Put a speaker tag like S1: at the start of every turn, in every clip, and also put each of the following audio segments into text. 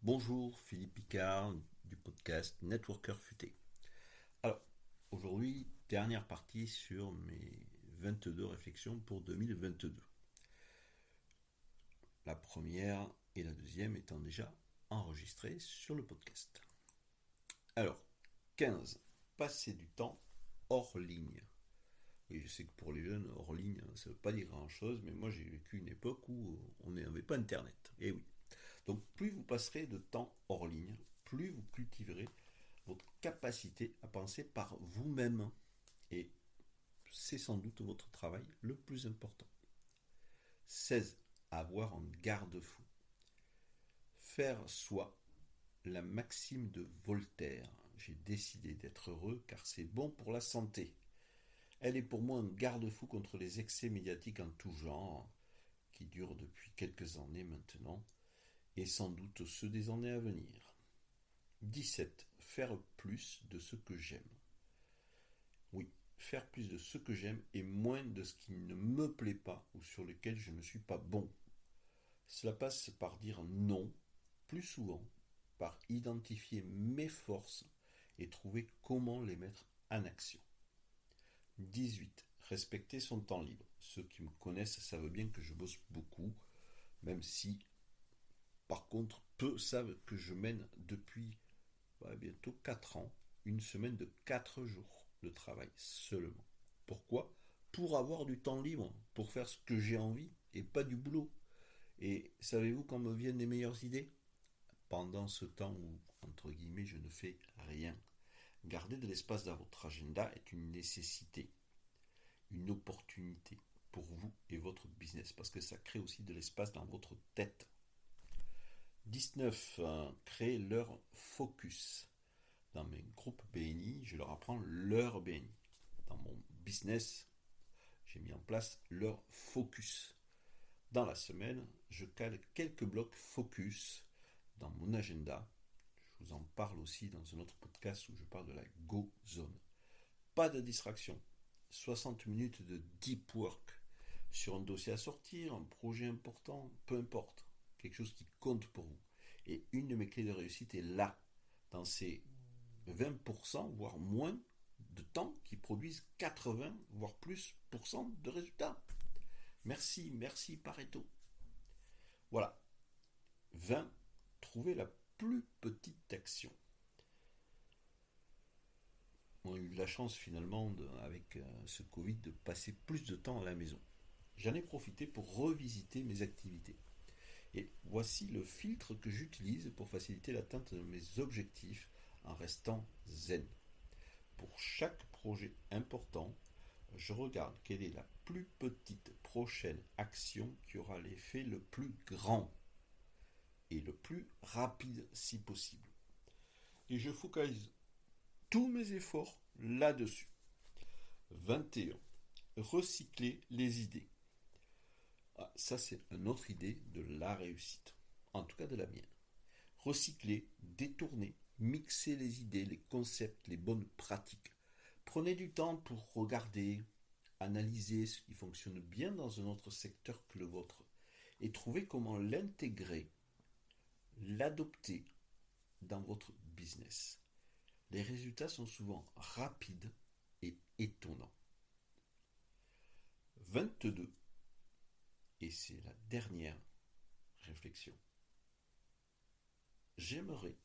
S1: Bonjour, Philippe Picard du podcast Networker Futé. Alors, aujourd'hui, dernière partie sur mes 22 réflexions pour 2022. La première et la deuxième étant déjà enregistrées sur le podcast. Alors, 15. Passer du temps hors ligne. Oui, je sais que pour les jeunes, hors ligne, ça ne veut pas dire grand-chose, mais moi j'ai vécu une époque où on n'avait pas Internet. Et oui. Donc plus vous passerez de temps hors ligne, plus vous cultiverez votre capacité à penser par vous-même. Et c'est sans doute votre travail le plus important. 16. Avoir un garde-fou. Faire soi, la maxime de Voltaire. J'ai décidé d'être heureux car c'est bon pour la santé. Elle est pour moi un garde-fou contre les excès médiatiques en tout genre, qui durent depuis quelques années maintenant, et sans doute ceux des années à venir. 17. Faire plus de ce que j'aime. Oui, faire plus de ce que j'aime et moins de ce qui ne me plaît pas ou sur lequel je ne suis pas bon. Cela passe par dire non plus souvent, par identifier mes forces et trouver comment les mettre en action. 18. Respecter son temps libre. Ceux qui me connaissent savent bien que je bosse beaucoup, même si, par contre, peu savent que je mène depuis bientôt 4 ans une semaine de 4 jours de travail seulement. Pourquoi? Pour avoir du temps libre, pour faire ce que j'ai envie et pas du boulot. Et savez-vous quand me viennent les meilleures idées? Pendant ce temps où, entre guillemets, je ne fais rien. Garder de l'espace dans votre agenda est une nécessité, une opportunité pour vous et votre business, parce que ça crée aussi de l'espace dans votre tête. 19. Créer leur focus. Dans mes groupes BNI, je leur apprends leur BNI. Dans mon business, j'ai mis en place leur focus. Dans la semaine, je cale quelques blocs focus dans mon agenda. Je vous en parle aussi dans un autre podcast où je parle de la Go Zone. Pas de distraction. 60 minutes de deep work sur un dossier à sortir, un projet important, peu importe. Quelque chose qui compte pour vous. Et une de mes clés de réussite est là, dans ces 20%, voire moins de temps qui produisent 80, voire plus de résultats. Merci, merci Pareto. Voilà. 20. Trouver la plus petite action. On a eu de la chance finalement, avec ce Covid, de passer plus de temps à la maison. J'en ai profité pour revisiter mes activités. Et voici le filtre que j'utilise pour faciliter l'atteinte de mes objectifs en restant zen. Pour chaque projet important, je regarde quelle est la plus petite prochaine action qui aura l'effet le plus grand et le plus rapide si possible. Et je focalise tous mes efforts là-dessus. 21. Recycler les idées. Ah, ça, c'est une autre idée de la réussite. En tout cas, de la mienne. Recycler, détourner, mixer les idées, les concepts, les bonnes pratiques. Prenez du temps pour regarder, analyser ce qui fonctionne bien dans un autre secteur que le vôtre et trouver comment l'intégrer, l'adopter dans votre business. Les résultats sont souvent rapides et étonnants. 22. Et c'est la dernière réflexion. J'aimerais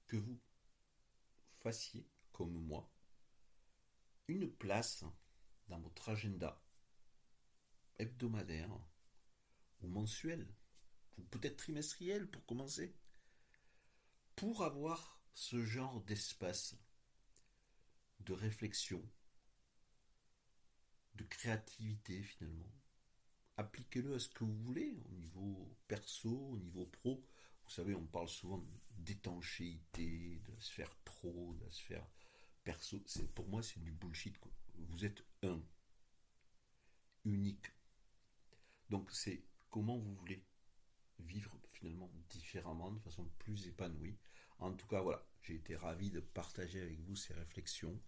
S1: que vous fassiez, comme moi, une place dans votre agenda hebdomadaire ou mensuel, ou peut-être trimestriel pour commencer, pour avoir ce genre d'espace de réflexion, de créativité finalement. Appliquez-le à ce que vous voulez, au niveau perso, au niveau pro. Vous savez, on parle souvent d'étanchéité, de la sphère pro, de la sphère perso. Pour moi, c'est du bullshit, quoi. Vous êtes unique. Donc c'est comment vous voulez vivre finalement différemment, de façon plus épanouie. En tout cas, voilà, j'ai été ravi de partager avec vous ces réflexions.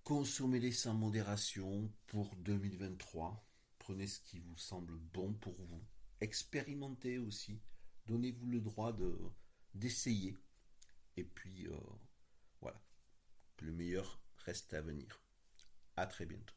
S1: Consommez-les sans modération pour 2023. Prenez ce qui vous semble bon pour vous. Expérimentez aussi. Donnez-vous le droit d'essayer. Et puis, voilà, le meilleur reste à venir. À très bientôt.